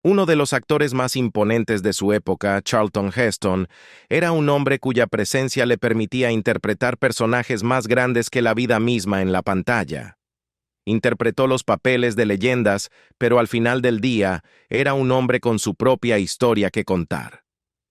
Uno de los actores más imponentes de su época, Charlton Heston, era un hombre cuya presencia le permitía interpretar personajes más grandes que la vida misma en la pantalla. Interpretó los papeles de leyendas, pero al final del día era un hombre con su propia historia que contar.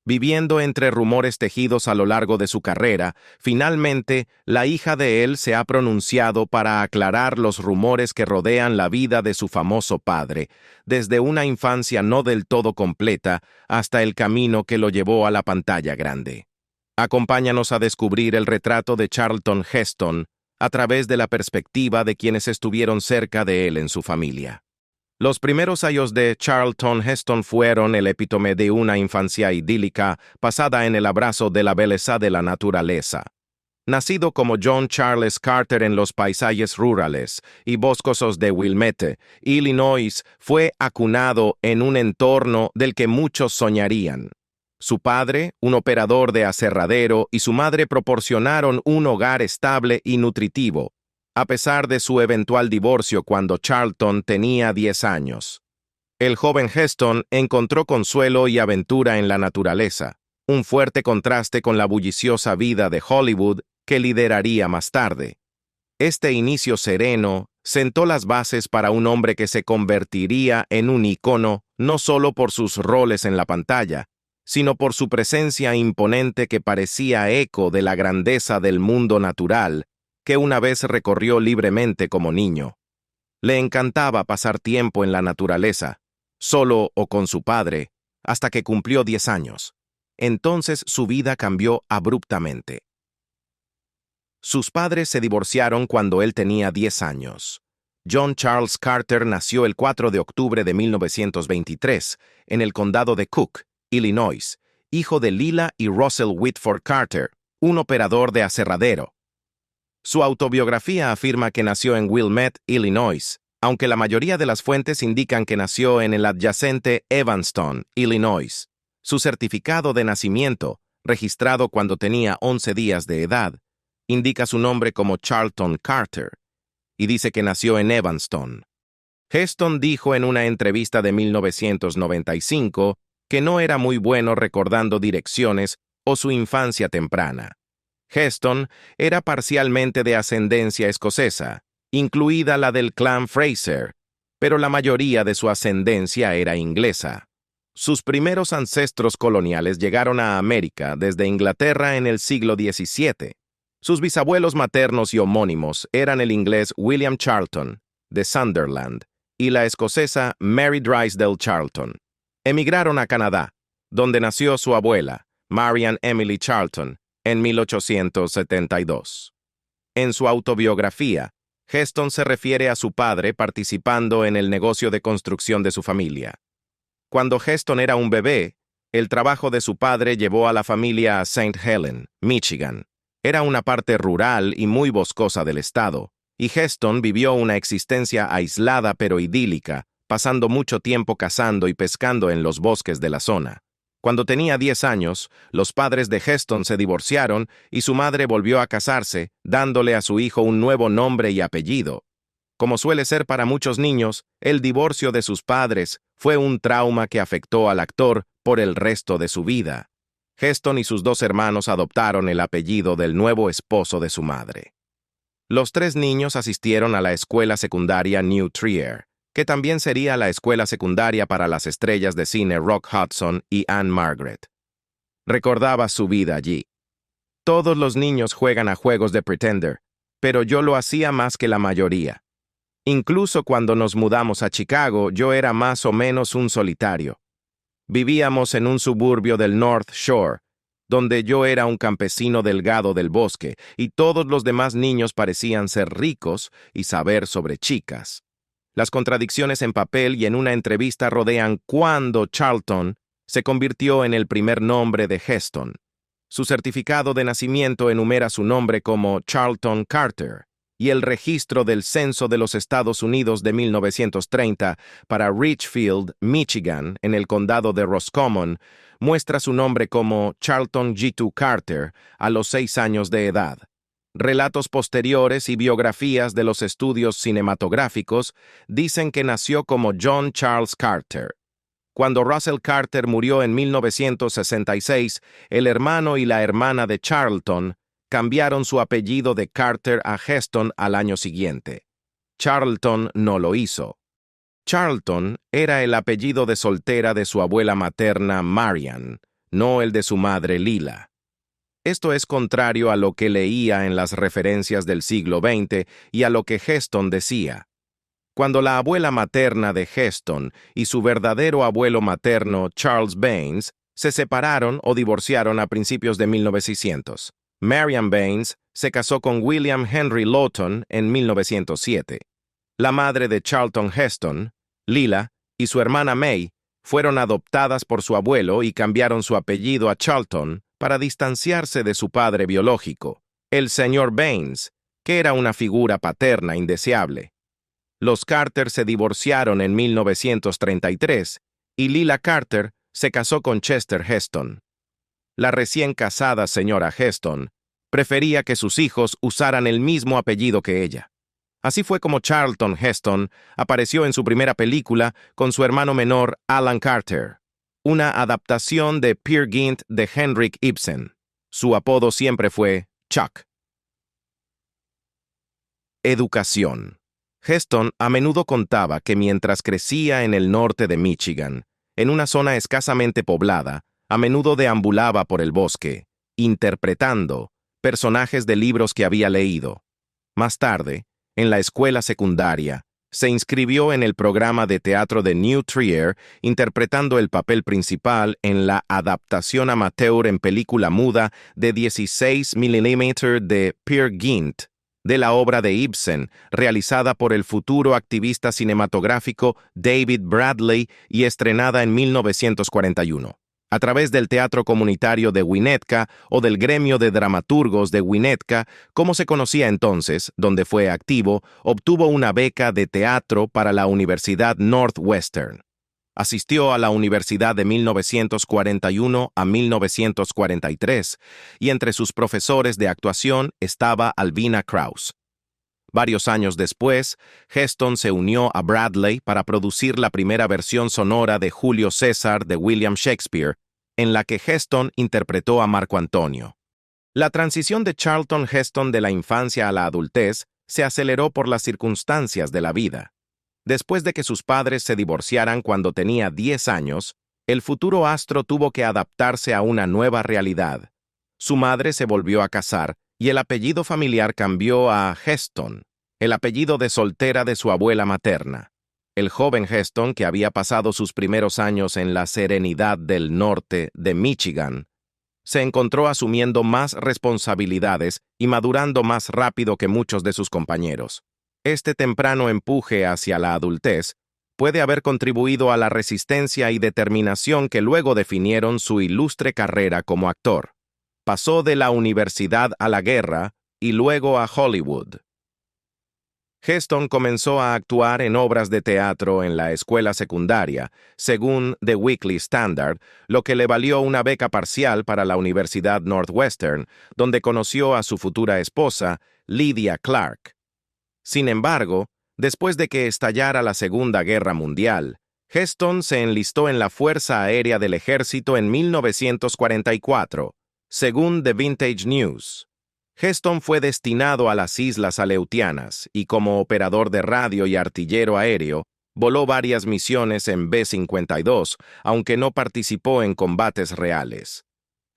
Viviendo entre rumores tejidos a lo largo de su carrera, finalmente la hija de él se ha pronunciado para aclarar los rumores que rodean la vida de su famoso padre, desde una infancia no del todo completa hasta el camino que lo llevó a la pantalla grande. Acompáñanos a descubrir el retrato de Charlton Heston a través de la perspectiva de quienes estuvieron cerca de él en su familia. Los primeros años de Charlton Heston fueron el epítome de una infancia idílica basada en el abrazo de la belleza de la naturaleza. Nacido como John Charles Carter en los paisajes rurales y boscosos de Wilmette, Illinois, fue acunado en un entorno del que muchos soñarían. Su padre, un operador de aserradero, y su madre proporcionaron un hogar estable y nutritivo, a pesar de su eventual divorcio cuando Charlton tenía 10 años. El joven Heston encontró consuelo y aventura en la naturaleza, un fuerte contraste con la bulliciosa vida de Hollywood que lideraría más tarde. Este inicio sereno sentó las bases para un hombre que se convertiría en un ícono no solo por sus roles en la pantalla, sino por su presencia imponente que parecía eco de la grandeza del mundo natural que una vez recorrió libremente como niño. Le encantaba pasar tiempo en la naturaleza, solo o con su padre, hasta que cumplió 10 años. Entonces su vida cambió abruptamente. Sus padres se divorciaron cuando él tenía 10 años. John Charles Carter nació el 4 de octubre de 1923 en el condado de Cook, Illinois, hijo de Lila y Russell Whitford Carter, un operador de aserradero. Su autobiografía afirma que nació en Wilmette, Illinois, aunque la mayoría de las fuentes indican que nació en el adyacente Evanston, Illinois. Su certificado de nacimiento, registrado cuando tenía 11 días de edad, indica su nombre como Charlton Carter, y dice que nació en Evanston. Heston dijo en una entrevista de 1995 que no era muy bueno recordando direcciones o su infancia temprana. Heston era parcialmente de ascendencia escocesa, incluida la del clan Fraser, pero la mayoría de su ascendencia era inglesa. Sus primeros ancestros coloniales llegaron a América desde Inglaterra en el siglo XVII. Sus bisabuelos maternos y homónimos eran el inglés William Charlton, de Sunderland, y la escocesa Mary Drysdale Charlton. Emigraron a Canadá, donde nació su abuela, Marian Emily Charlton, en 1872. En su autobiografía, Heston se refiere a su padre participando en el negocio de construcción de su familia. Cuando Heston era un bebé, el trabajo de su padre llevó a la familia a St. Helens, Michigan. Era una parte rural y muy boscosa del estado, y Heston vivió una existencia aislada pero idílica, pasando mucho tiempo cazando y pescando en los bosques de la zona. Cuando tenía 10 años, los padres de Heston se divorciaron y su madre volvió a casarse, dándole a su hijo un nuevo nombre y apellido. Como suele ser para muchos niños, el divorcio de sus padres fue un trauma que afectó al actor por el resto de su vida. Heston y sus 2 hermanos adoptaron el apellido del nuevo esposo de su madre. Los 3 niños asistieron a la escuela secundaria New Trier, que también sería la escuela secundaria para las estrellas de cine Rock Hudson y Anne Margaret. Recordaba su vida allí. Todos los niños juegan a juegos de Pretender, pero yo lo hacía más que la mayoría. Incluso cuando nos mudamos a Chicago, yo era más o menos un solitario. Vivíamos en un suburbio del North Shore, donde yo era un campesino delgado del bosque, y todos los demás niños parecían ser ricos y saber sobre chicas. Las contradicciones en papel y en una entrevista rodean cuándo Charlton se convirtió en el primer nombre de Heston. Su certificado de nacimiento enumera su nombre como Charlton Carter, y el registro del Censo de los Estados Unidos de 1930 para Richfield, Michigan, en el condado de Roscommon, muestra su nombre como Charlton G. Carter a los 6 años de edad. Relatos posteriores y biografías de los estudios cinematográficos dicen que nació como John Charles Carter. Cuando Russell Carter murió en 1966, el hermano y la hermana de Charlton cambiaron su apellido de Carter a Heston al año siguiente. Charlton no lo hizo. Charlton era el apellido de soltera de su abuela materna Marian, no el de su madre Lila. Esto es contrario a lo que leía en las referencias del siglo XX y a lo que Heston decía. Cuando la abuela materna de Heston y su verdadero abuelo materno, Charles Baines, se separaron o divorciaron a principios de 1900. Marian Baines se casó con William Henry Lawton en 1907. La madre de Charlton Heston, Lila, y su hermana May fueron adoptadas por su abuelo y cambiaron su apellido a Charlton para distanciarse de su padre biológico, el señor Baines, que era una figura paterna indeseable. Los Carter se divorciaron en 1933 y Lila Carter se casó con Chester Heston. La recién casada señora Heston prefería que sus hijos usaran el mismo apellido que ella. Así fue como Charlton Heston apareció en su primera película con su hermano menor Alan Carter, una adaptación de Peer Gynt de Henrik Ibsen. Su apodo siempre fue Chuck. Educación. Heston a menudo contaba que mientras crecía en el norte de Michigan, en una zona escasamente poblada, a menudo deambulaba por el bosque, interpretando personajes de libros que había leído. Más tarde, en la escuela secundaria, se inscribió en el programa de teatro de New Trier, interpretando el papel principal en la adaptación amateur en película muda de 16 mm de Peer Gynt, de la obra de Ibsen, realizada por el futuro activista cinematográfico David Bradley y estrenada en 1941. A través del teatro comunitario de Winnetka o del gremio de dramaturgos de Winnetka, como se conocía entonces, donde fue activo, obtuvo una beca de teatro para la Universidad Northwestern. Asistió a la universidad de 1941 a 1943 y entre sus profesores de actuación estaba Alvina Krauss. Varios años después, Heston se unió a Bradley para producir la primera versión sonora de Julio César de William Shakespeare, en la que Heston interpretó a Marco Antonio. La transición de Charlton Heston de la infancia a la adultez se aceleró por las circunstancias de la vida. Después de que sus padres se divorciaran cuando tenía 10 años, el futuro astro tuvo que adaptarse a una nueva realidad. Su madre se volvió a casar y el apellido familiar cambió a Heston, el apellido de soltera de su abuela materna. El joven Heston, que había pasado sus primeros años en la serenidad del norte de Michigan, se encontró asumiendo más responsabilidades y madurando más rápido que muchos de sus compañeros. Este temprano empuje hacia la adultez puede haber contribuido a la resistencia y determinación que luego definieron su ilustre carrera como actor. Pasó de la universidad a la guerra y luego a Hollywood. Heston comenzó a actuar en obras de teatro en la escuela secundaria, según The Weekly Standard, lo que le valió una beca parcial para la Universidad Northwestern, donde conoció a su futura esposa, Lydia Clark. Sin embargo, después de que estallara la Segunda Guerra Mundial, Heston se enlistó en la Fuerza Aérea del Ejército en 1944, según The Vintage News. Heston fue destinado a las Islas Aleutianas y como operador de radio y artillero aéreo, voló varias misiones en B-52, aunque no participó en combates reales.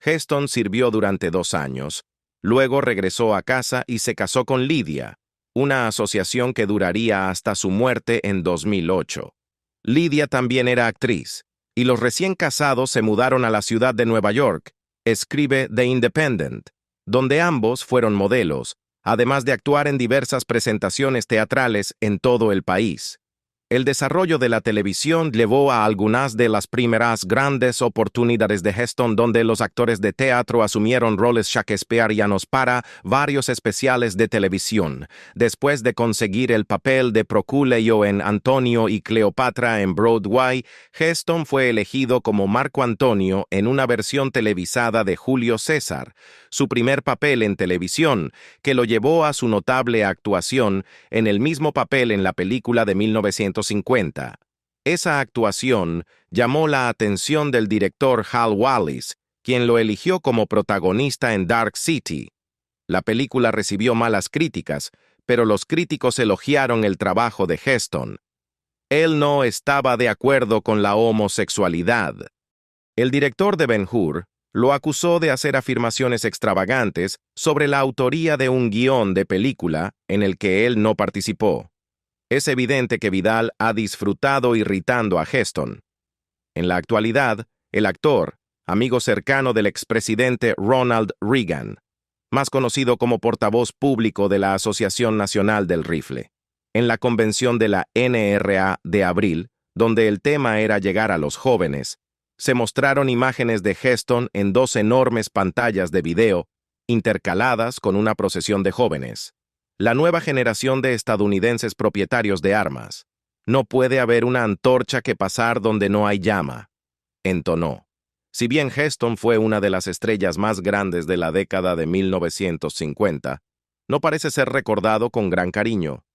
Heston sirvió durante 2 años, luego regresó a casa y se casó con Lydia, una asociación que duraría hasta su muerte en 2008. Lydia también era actriz, y los recién casados se mudaron a la ciudad de Nueva York, escribe The Independent, donde ambos fueron modelos, además de actuar en diversas presentaciones teatrales en todo el país. El desarrollo de la televisión llevó a algunas de las primeras grandes oportunidades de Heston donde los actores de teatro asumieron roles shakespearianos para varios especiales de televisión. Después de conseguir el papel de Proculeo en Antonio y Cleopatra en Broadway, Heston fue elegido como Marco Antonio en una versión televisada de Julio César, su primer papel en televisión, que lo llevó a su notable actuación en el mismo papel en la película de 1950. Esa actuación llamó la atención del director Hal Wallis, quien lo eligió como protagonista en Dark City. La película recibió malas críticas, pero los críticos elogiaron el trabajo de Heston. Él no estaba de acuerdo con la homosexualidad. El director de Ben-Hur lo acusó de hacer afirmaciones extravagantes sobre la autoría de un guión de película en el que él no participó. Es evidente que Vidal ha disfrutado irritando a Heston. En la actualidad, el actor, amigo cercano del expresidente Ronald Reagan, más conocido como portavoz público de la Asociación Nacional del Rifle, en la convención de la NRA de abril, donde el tema era llegar a los jóvenes, se mostraron imágenes de Heston en 2 enormes pantallas de video, intercaladas con una procesión de jóvenes. La nueva generación de estadounidenses propietarios de armas. No puede haber una antorcha que pasar donde no hay llama, entonó. Si bien Heston fue una de las estrellas más grandes de la década de 1950, no parece ser recordado con gran cariño.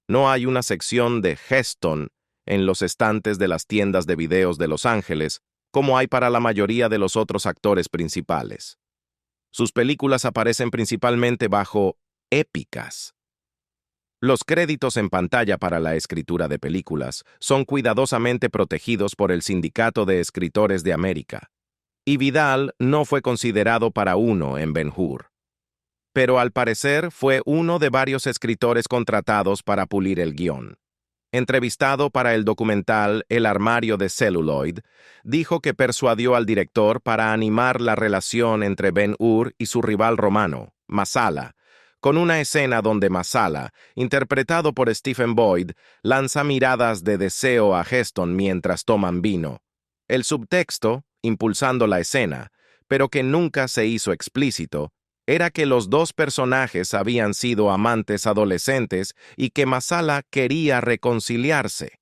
No hay una sección de Heston en los estantes de las tiendas de videos de Los Ángeles, como hay para la mayoría de los otros actores principales. Sus películas aparecen principalmente bajo épicas. Los créditos en pantalla para la escritura de películas son cuidadosamente protegidos por el Sindicato de Escritores de América, y Vidal no fue considerado para uno en Ben-Hur. Pero al parecer fue uno de varios escritores contratados para pulir el guión. Entrevistado para el documental El armario de Celluloid, dijo que persuadió al director para animar la relación entre Ben-Hur y su rival romano, Marsala, con una escena donde Marsala, interpretado por Stephen Boyd, lanza miradas de deseo a Heston mientras toman vino. El subtexto, impulsando la escena, pero que nunca se hizo explícito, era que los dos personajes habían sido amantes adolescentes y que Marsala quería reconciliarse.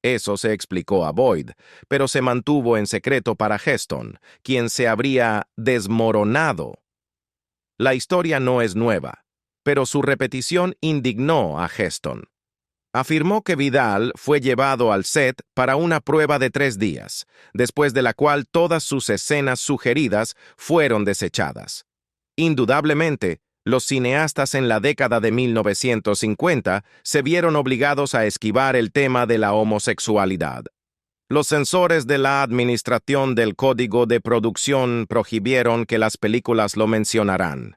Eso se explicó a Boyd, pero se mantuvo en secreto para Heston, quien se habría desmoronado. La historia no es nueva, pero su repetición indignó a Heston. Afirmó que Vidal fue llevado al set para una prueba de 3 días, después de la cual todas sus escenas sugeridas fueron desechadas. Indudablemente, los cineastas en la década de 1950 se vieron obligados a esquivar el tema de la homosexualidad. Los censores de la Administración del Código de Producción prohibieron que las películas lo mencionaran.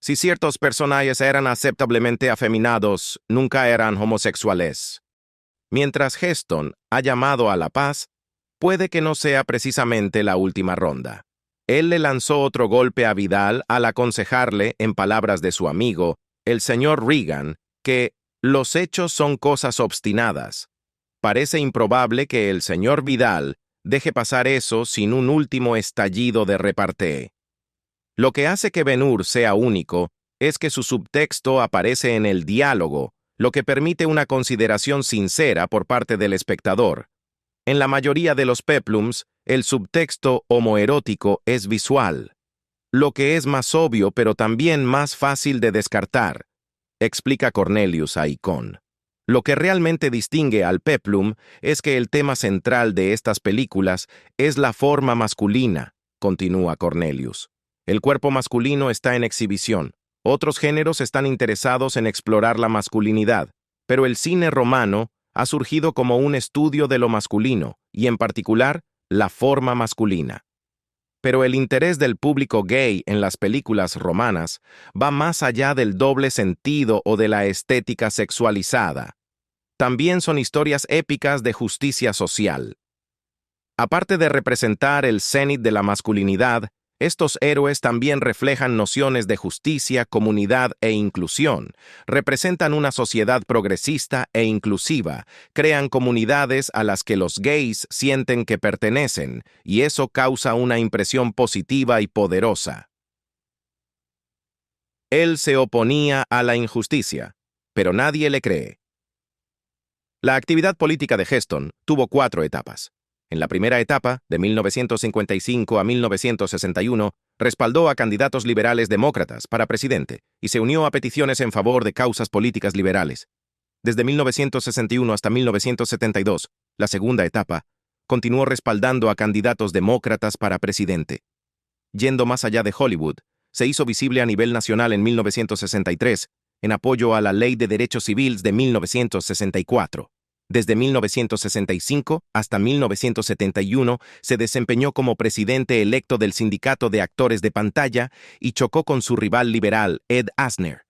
Si ciertos personajes eran aceptablemente afeminados, nunca eran homosexuales. Mientras Heston ha llamado a la paz, puede que no sea precisamente la última ronda. Él le lanzó otro golpe a Vidal al aconsejarle, en palabras de su amigo, el señor Reagan, que los hechos son cosas obstinadas. Parece improbable que el señor Vidal deje pasar eso sin un último estallido de repartee. Lo que hace que Ben-Hur sea único es que su subtexto aparece en el diálogo, lo que permite una consideración sincera por parte del espectador. En la mayoría de los peplums, el subtexto homoerótico es visual, lo que es más obvio pero también más fácil de descartar, explica Cornelius a Icon. Lo que realmente distingue al peplum es que el tema central de estas películas es la forma masculina, continúa Cornelius. El cuerpo masculino está en exhibición. Otros géneros están interesados en explorar la masculinidad, pero el cine romano ha surgido como un estudio de lo masculino, y en particular, la forma masculina. Pero el interés del público gay en las películas romanas va más allá del doble sentido o de la estética sexualizada. También son historias épicas de justicia social. Aparte de representar el cenit de la masculinidad, estos héroes también reflejan nociones de justicia, comunidad e inclusión, representan una sociedad progresista e inclusiva, crean comunidades a las que los gays sienten que pertenecen, y eso causa una impresión positiva y poderosa. Él se oponía a la injusticia, pero nadie le cree. La actividad política de Heston tuvo 4 etapas. En la primera etapa, de 1955 a 1961, respaldó a candidatos liberales demócratas para presidente y se unió a peticiones en favor de causas políticas liberales. Desde 1961 hasta 1972, La segunda etapa, continuó respaldando a candidatos demócratas para presidente. Yendo más allá de Hollywood, se hizo visible a nivel nacional en 1963, en apoyo a la Ley de Derechos Civiles de 1964. Desde 1965 hasta 1971 se desempeñó como presidente electo del Sindicato de Actores de Pantalla y chocó con su rival liberal, Ed Asner.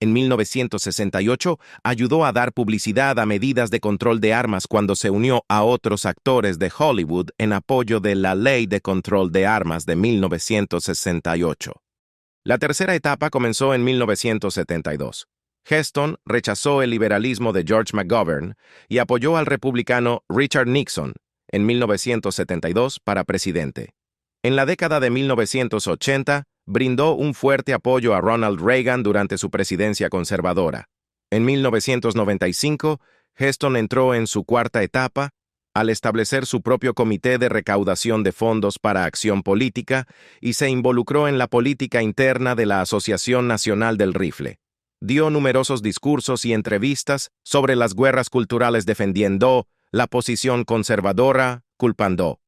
En 1968 ayudó a dar publicidad a medidas de control de armas cuando se unió a otros actores de Hollywood en apoyo de la Ley de Control de Armas de 1968. La tercera etapa comenzó en 1972. Heston rechazó el liberalismo de George McGovern y apoyó al republicano Richard Nixon en 1972 para presidente. En la década de 1980, brindó un fuerte apoyo a Ronald Reagan durante su presidencia conservadora. En 1995, Heston entró en su cuarta etapa al establecer su propio comité de recaudación de fondos para acción política y se involucró en la política interna de la Asociación Nacional del Rifle. Dio numerosos discursos y entrevistas sobre las guerras culturales defendiendo la posición conservadora, culpando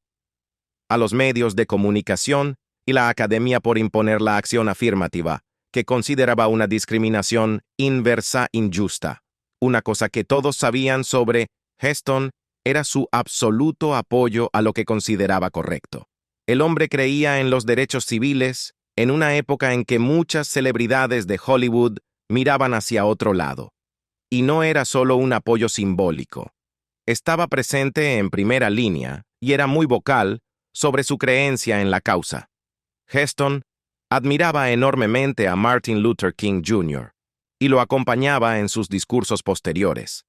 a los medios de comunicación y la academia por imponer la acción afirmativa, que consideraba una discriminación inversa injusta. Una cosa que todos sabían sobre Heston era su absoluto apoyo a lo que consideraba correcto. El hombre creía en los derechos civiles en una época en que muchas celebridades de Hollywood miraban hacia otro lado. Y no era solo un apoyo simbólico. Estaba presente en primera línea y era muy vocal sobre su creencia en la causa. Heston admiraba enormemente a Martin Luther King Jr. y lo acompañaba en sus discursos posteriores.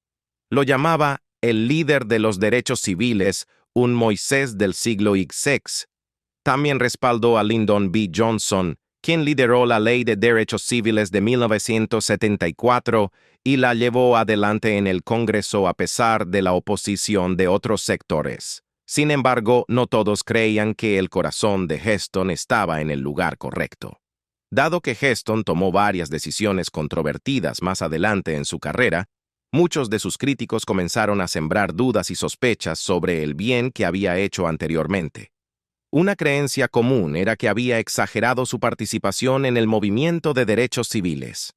Lo llamaba el líder de los derechos civiles, un Moisés del siglo XX. También respaldó a Lyndon B. Johnson, quien lideró la Ley de Derechos Civiles de 1974 y la llevó adelante en el Congreso a pesar de la oposición de otros sectores. Sin embargo, no todos creían que el corazón de Heston estaba en el lugar correcto. Dado que Heston tomó varias decisiones controvertidas más adelante en su carrera, muchos de sus críticos comenzaron a sembrar dudas y sospechas sobre el bien que había hecho anteriormente. Una creencia común era que había exagerado su participación en el movimiento de derechos civiles.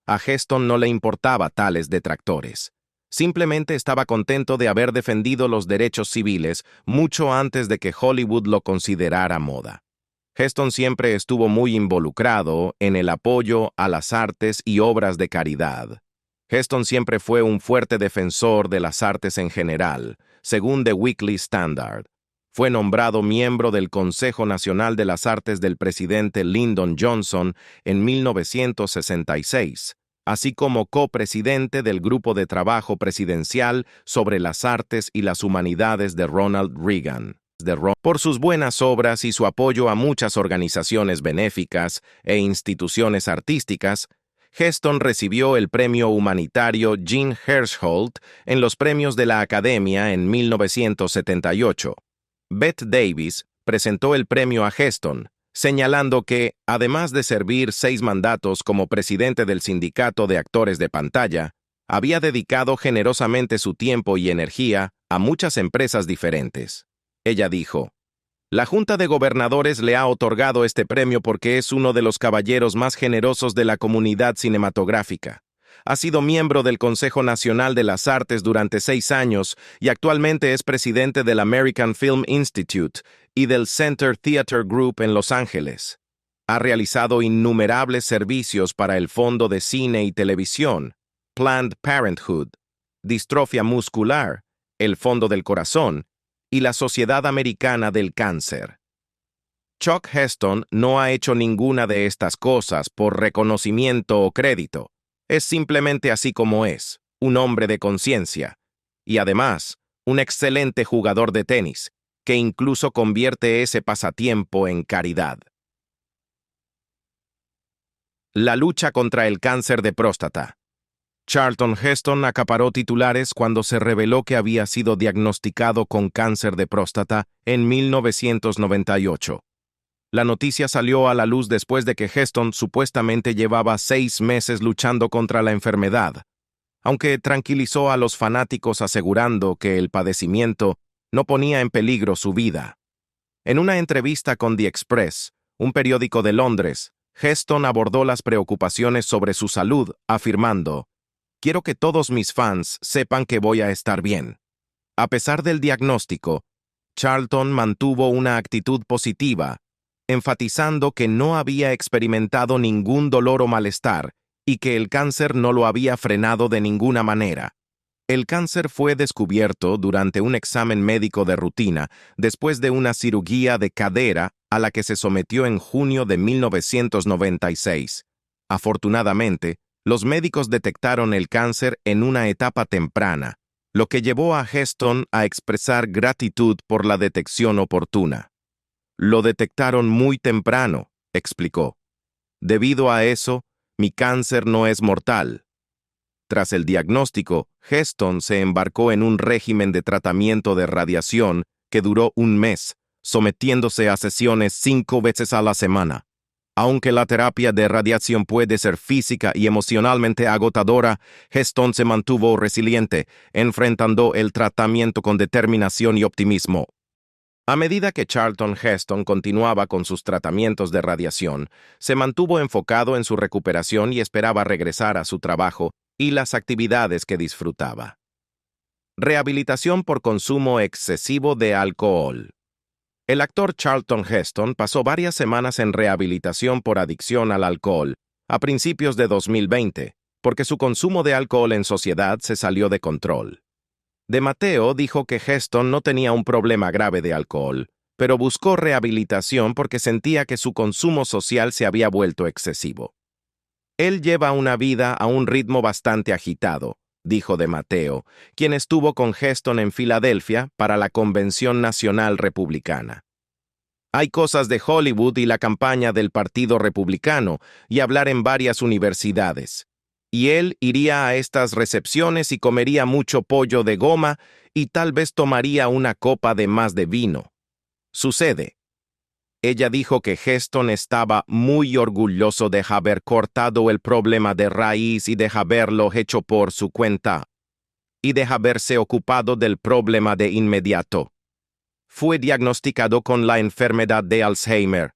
A Heston no le importaba tales detractores. Simplemente estaba contento de haber defendido los derechos civiles mucho antes de que Hollywood lo considerara moda. Heston siempre estuvo muy involucrado en el apoyo a las artes y obras de caridad. Heston siempre fue un fuerte defensor de las artes en general, según The Weekly Standard. Fue nombrado miembro del Consejo Nacional de las Artes del presidente Lyndon Johnson en 1966, así como copresidente del Grupo de Trabajo Presidencial sobre las Artes y las Humanidades de Ronald Reagan. Por sus buenas obras y su apoyo a muchas organizaciones benéficas e instituciones artísticas, Heston recibió el premio humanitario Jean Hersholt en los premios de la Academia en 1978. Bette Davis presentó el premio a Heston, señalando que, además de servir 6 mandatos como presidente del Sindicato de Actores de Pantalla, había dedicado generosamente su tiempo y energía a muchas empresas diferentes. Ella dijo: "La Junta de Gobernadores le ha otorgado este premio porque es uno de los caballeros más generosos de la comunidad cinematográfica. Ha sido miembro del Consejo Nacional de las Artes durante 6 años y actualmente es presidente del American Film Institute y del Center Theatre Group en Los Ángeles. Ha realizado innumerables servicios para el Fondo de Cine y Televisión, Planned Parenthood, Distrofia Muscular, el Fondo del Corazón y la Sociedad Americana del Cáncer". Chuck Heston no ha hecho ninguna de estas cosas por reconocimiento o crédito. Es simplemente así como es, un hombre de conciencia, y además, un excelente jugador de tenis, que incluso convierte ese pasatiempo en caridad. La lucha contra el cáncer de próstata. Charlton Heston acaparó titulares cuando se reveló que había sido diagnosticado con cáncer de próstata en 1998. La noticia salió a la luz después de que Heston supuestamente llevaba 6 meses luchando contra la enfermedad. aunque tranquilizó a los fanáticos asegurando que el padecimiento no ponía en peligro su vida. En una entrevista con The Express, un periódico de Londres, Heston abordó las preocupaciones sobre su salud, afirmando: «Quiero que todos mis fans sepan que voy a estar bien». A pesar del diagnóstico, Charlton mantuvo una actitud positiva, enfatizando que no había experimentado ningún dolor o malestar y que el cáncer no lo había frenado de ninguna manera. El cáncer fue descubierto durante un examen médico de rutina después de una cirugía de cadera a la que se sometió en junio de 1996. Afortunadamente, los médicos detectaron el cáncer en una etapa temprana, lo que llevó a Heston a expresar gratitud por la detección oportuna. «Lo detectaron muy temprano», explicó. «Debido a eso, mi cáncer no es mortal». Tras el diagnóstico, Heston se embarcó en un régimen de tratamiento de radiación que duró un mes, sometiéndose a sesiones 5 veces a la semana. Aunque la terapia de radiación puede ser física y emocionalmente agotadora, Heston se mantuvo resiliente, enfrentando el tratamiento con determinación y optimismo. A medida que Charlton Heston continuaba con sus tratamientos de radiación, se mantuvo enfocado en su recuperación y esperaba regresar a su trabajo y las actividades que disfrutaba. Rehabilitación por consumo excesivo de alcohol. El actor Charlton Heston pasó varias semanas en rehabilitación por adicción al alcohol a principios de 2020, porque su consumo de alcohol en sociedad se salió de control. DeMatteo dijo que Heston no tenía un problema grave de alcohol, pero buscó rehabilitación porque sentía que su consumo social se había vuelto excesivo. «Él lleva una vida a un ritmo bastante agitado», dijo DeMatteo, quien estuvo con Heston en Filadelfia para la Convención Nacional Republicana. «Hay cosas de Hollywood y la campaña del Partido Republicano y hablar en varias universidades. Y él iría a estas recepciones y comería mucho pollo de goma y tal vez tomaría una copa de más de vino. Sucede». Ella dijo que Heston estaba muy orgulloso de haber cortado el problema de raíz y de haberlo hecho por su cuenta, y de haberse ocupado del problema de inmediato. Fue diagnosticado con la enfermedad de Alzheimer.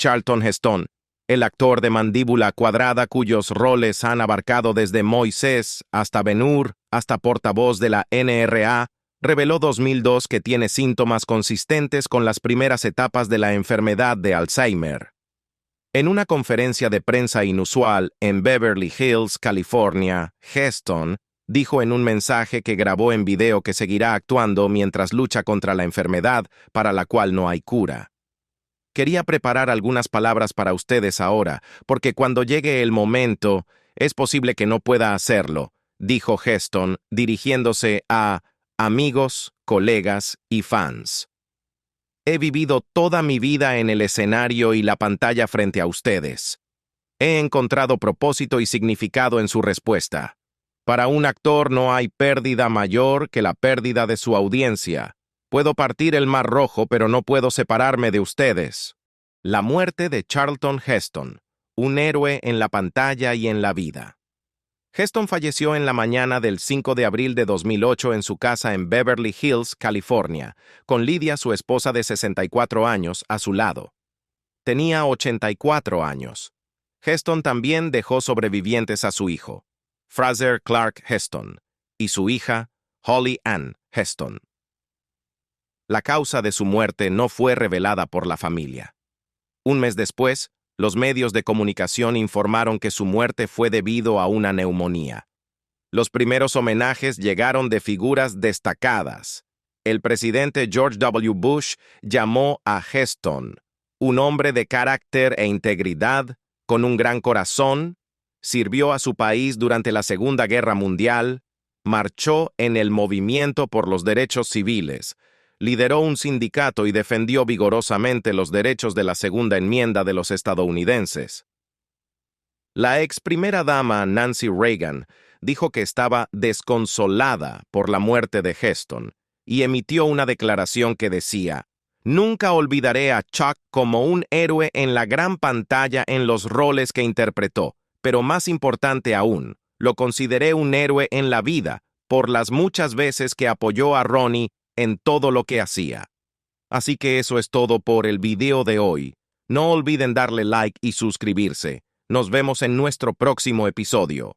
Charlton Heston, el actor de Mandíbula Cuadrada cuyos roles han abarcado desde Moisés hasta Ben-Hur hasta portavoz de la NRA, reveló 2002 que tiene síntomas consistentes con las primeras etapas de la enfermedad de Alzheimer. En una conferencia de prensa inusual en Beverly Hills, California, Heston dijo en un mensaje que grabó en video que seguirá actuando mientras lucha contra la enfermedad para la cual no hay cura. «Quería preparar algunas palabras para ustedes ahora, porque cuando llegue el momento, es posible que no pueda hacerlo», dijo Heston, dirigiéndose a amigos, colegas y fans. «He vivido toda mi vida en el escenario y la pantalla frente a ustedes. He encontrado propósito y significado en su respuesta. Para un actor no hay pérdida mayor que la pérdida de su audiencia. Puedo partir el Mar Rojo, pero no puedo separarme de ustedes». La muerte de Charlton Heston, un héroe en la pantalla y en la vida. Heston falleció en la mañana del 5 de abril de 2008 en su casa en Beverly Hills, California, con Lydia, su esposa de 64 años, a su lado. Tenía 84 años. Heston también dejó sobrevivientes a su hijo, Fraser Clark Heston, y su hija, Holly Ann Heston. La causa de su muerte no fue revelada por la familia. Un mes después, los medios de comunicación informaron que su muerte fue debido a una neumonía. Los primeros homenajes llegaron de figuras destacadas. El presidente George W. Bush llamó a Heston un hombre de carácter e integridad, con un gran corazón, sirvió a su país durante la Segunda Guerra Mundial, marchó en el movimiento por los derechos civiles, lideró un sindicato y defendió vigorosamente los derechos de la Segunda Enmienda de los estadounidenses. La ex primera dama Nancy Reagan dijo que estaba desconsolada por la muerte de Heston y emitió una declaración que decía: «Nunca olvidaré a Chuck como un héroe en la gran pantalla en los roles que interpretó, pero más importante aún, Lo consideré un héroe en la vida por las muchas veces que apoyó a Ronnie en todo lo que hacía. Así que eso es todo por el video de hoy. No olviden darle like y suscribirse. Nos vemos en nuestro próximo episodio.